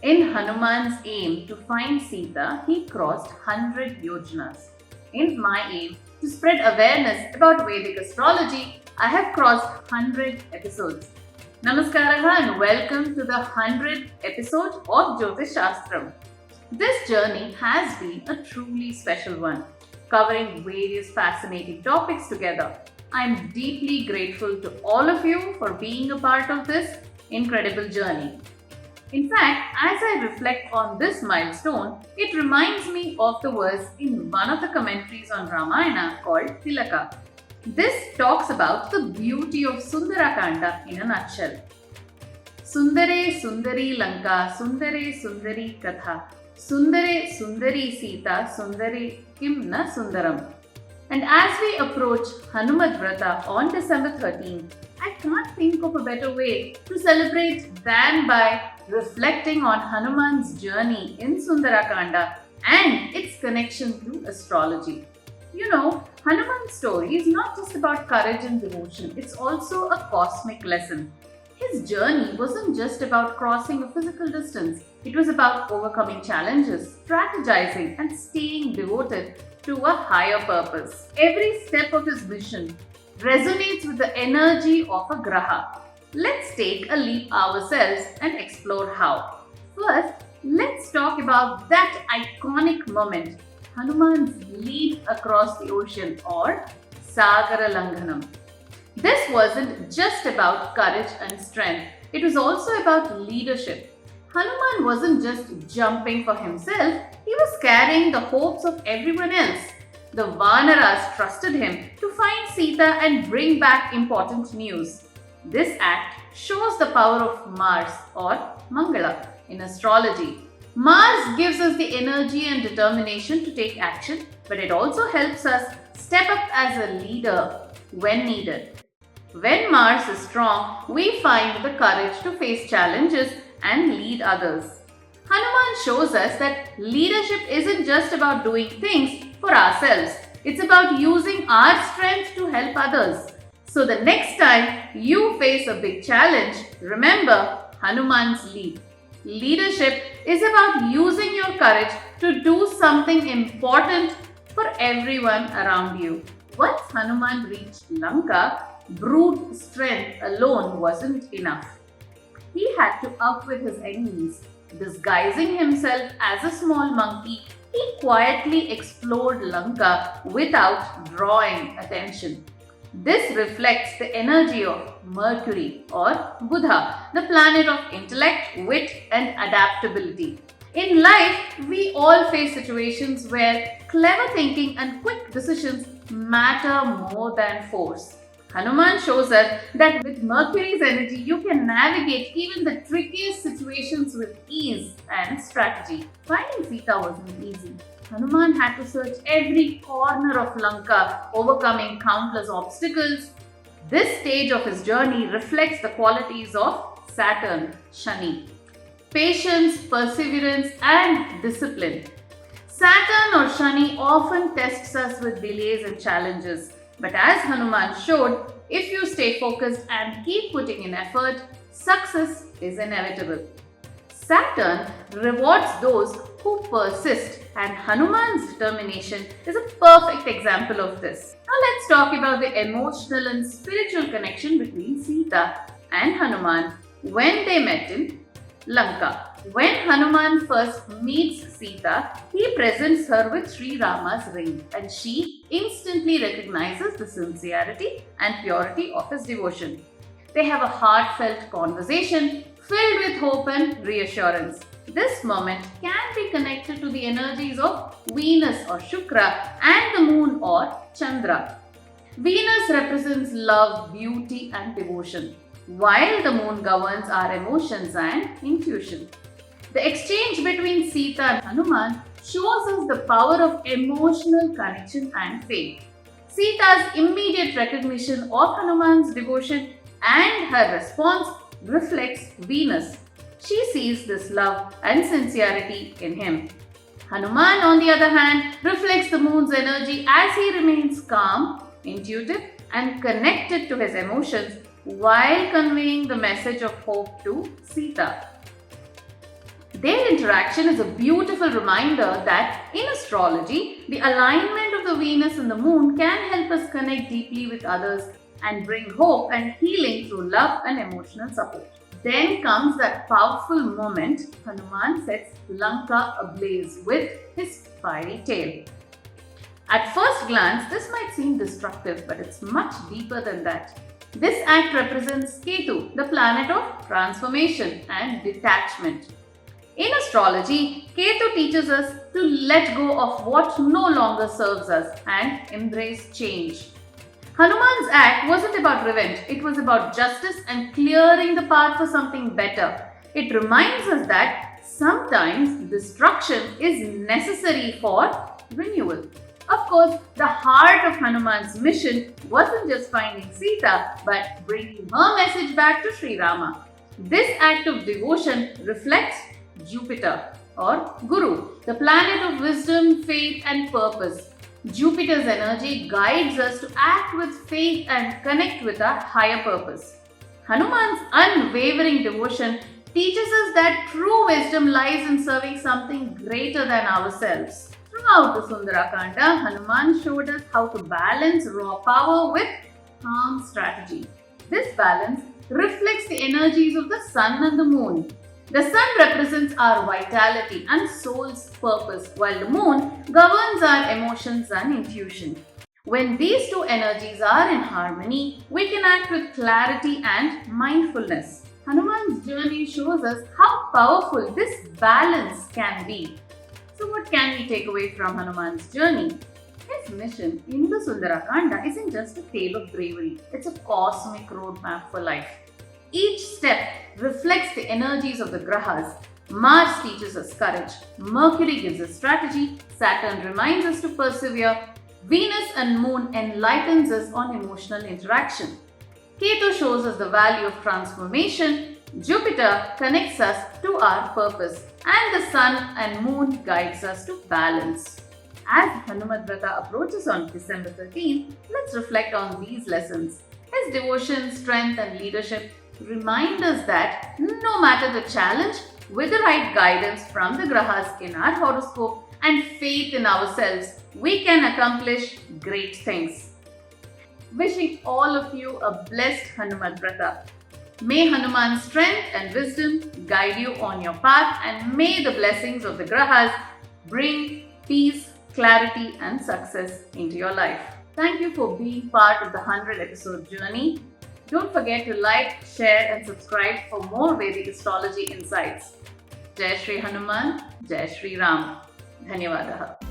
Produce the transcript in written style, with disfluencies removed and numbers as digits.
In Hanuman's aim to find Sita, he crossed 100 yojanas. In my aim to spread awareness about Vedic astrology, I have crossed 100 episodes. Namaskaraha and welcome to the 100th episode of Jyotish Shastram. This journey has been a truly special one, covering various fascinating topics together. I am deeply grateful to all of you for being a part of this incredible journey. In fact, as I reflect on this milestone, it reminds me of the verse in one of the commentaries on Ramayana called Tilaka. This talks about the beauty of Sundarakanda in a nutshell. Sundare Sundari Lanka, Sundare Sundari Katha, Sundare Sundari Sita, Sundare Kim Na Sundaram. And as we approach Hanuman Vrata on December 13th, I can't think of a better way to celebrate than by reflecting on Hanuman's journey in Sundarakanda and its connection to astrology. You know, Hanuman's story is not just about courage and devotion, it's also a cosmic lesson. His journey wasn't just about crossing a physical distance, it was about overcoming challenges, strategizing, and staying devoted to a higher purpose. Every step of his mission resonates with the energy of a graha. Let's take a leap ourselves and explore how. First, let's talk about that iconic moment, Hanuman's leap across the ocean or Sagara Langhanam. This wasn't just about courage and strength, it was also about leadership. Hanuman wasn't just jumping for himself, he was carrying the hopes of everyone else. The Vanaras trusted him to find Sita and bring back important news. This act shows the power of Mars or Mangala in astrology. Mars gives us the energy and determination to take action, but it also helps us step up as a leader when needed. When Mars is strong, we find the courage to face challenges and lead others. Hanuman shows us that leadership isn't just about doing things for ourselves, it's about using our strength to help others. So the next time you face a big challenge, remember Hanuman's lead. Leadership is about using your courage to do something important for everyone around you. Once Hanuman reached Lanka, brute strength alone wasn't enough. He had to outwit his enemies. Disguising himself as a small monkey, he quietly explored Lanka without drawing attention. This reflects the energy of Mercury or Buddha, the planet of intellect, wit, and adaptability. In life, we all face situations where clever thinking and quick decisions matter more than force. Hanuman shows us that with Mercury's energy, you can navigate even the trickiest situations with ease and strategy. Finding Sita wasn't easy. Hanuman had to search every corner of Lanka, overcoming countless obstacles. This stage of his journey reflects the qualities of Saturn, Shani: patience, perseverance, and discipline. Saturn or Shani often tests us with delays and challenges. But as Hanuman showed, if you stay focused and keep putting in effort, success is inevitable. Saturn rewards those who persist, and Hanuman's determination is a perfect example of this. Now let's talk about the emotional and spiritual connection between Sita and Hanuman when they met in Lanka. When Hanuman first meets Sita, he presents her with Sri Rama's ring and she instantly recognizes the sincerity and purity of his devotion. They have a heartfelt conversation filled with hope and reassurance. This moment can be connected to the energies of Venus or Shukra and the moon or Chandra. Venus represents love, beauty, and devotion, while the moon governs our emotions and intuition. The exchange between Sita and Hanuman shows us the power of emotional connection and faith. Sita's immediate recognition of Hanuman's devotion and her response reflects Venus. She sees this love and sincerity in him. Hanuman, on the other hand, reflects the moon's energy as he remains calm, intuitive, and connected to his emotions while conveying the message of hope to Sita. Their interaction is a beautiful reminder that in astrology, the alignment of the Venus and the Moon can help us connect deeply with others and bring hope and healing through love and emotional support. Then comes that powerful moment Hanuman sets Lanka ablaze with his fiery tail. At first glance, this might seem destructive, but it's much deeper than that. This act represents Ketu, the planet of transformation and detachment. In astrology, Ketu teaches us to let go of what no longer serves us and embrace change. Hanuman's act wasn't about revenge, it was about justice and clearing the path for something better. It reminds us that sometimes destruction is necessary for renewal. Of course, the heart of Hanuman's mission wasn't just finding Sita, but bringing her message back to Sri Rama. This act of devotion reflects Jupiter or Guru, the planet of wisdom, faith, and purpose. Jupiter's energy guides us to act with faith and connect with our higher purpose. Hanuman's unwavering devotion teaches us that true wisdom lies in serving something greater than ourselves. Throughout the Sundarakanda, Hanuman showed us how to balance raw power with calm strategy. This balance reflects the energies of the sun and the moon. The sun represents our vitality and soul's purpose, while the moon governs our emotions and intuition. When these two energies are in harmony, we can act with clarity and mindfulness. Hanuman's journey shows us how powerful this balance can be. So, what can we take away from Hanuman's journey? His mission in the Sundarakanda isn't just a tale of bravery, it's a cosmic roadmap for life. Each step reflects the energies of the Grahas. Mars teaches us courage, Mercury gives us strategy, Saturn reminds us to persevere, Venus and Moon enlightens us on emotional interaction. Ketu shows us the value of transformation, Jupiter connects us to our purpose, and the Sun and Moon guides us to balance. As Hanuman Vrata approaches on December 13th, let's reflect on these lessons. His devotion, strength, and leadership remind us that no matter the challenge, with the right guidance from the Grahas in our horoscope and faith in ourselves, we can accomplish great things. Wishing all of you a blessed Hanuman Vrata. May Hanuman's strength and wisdom guide you on your path, and may the blessings of the Grahas bring peace, clarity, and success into your life. Thank you for being part of the 100 episode journey. Don't forget to like, share, and subscribe for more Vedic astrology insights. Jai Shri Hanuman, Jai Shri Ram. Dhanyavadaha.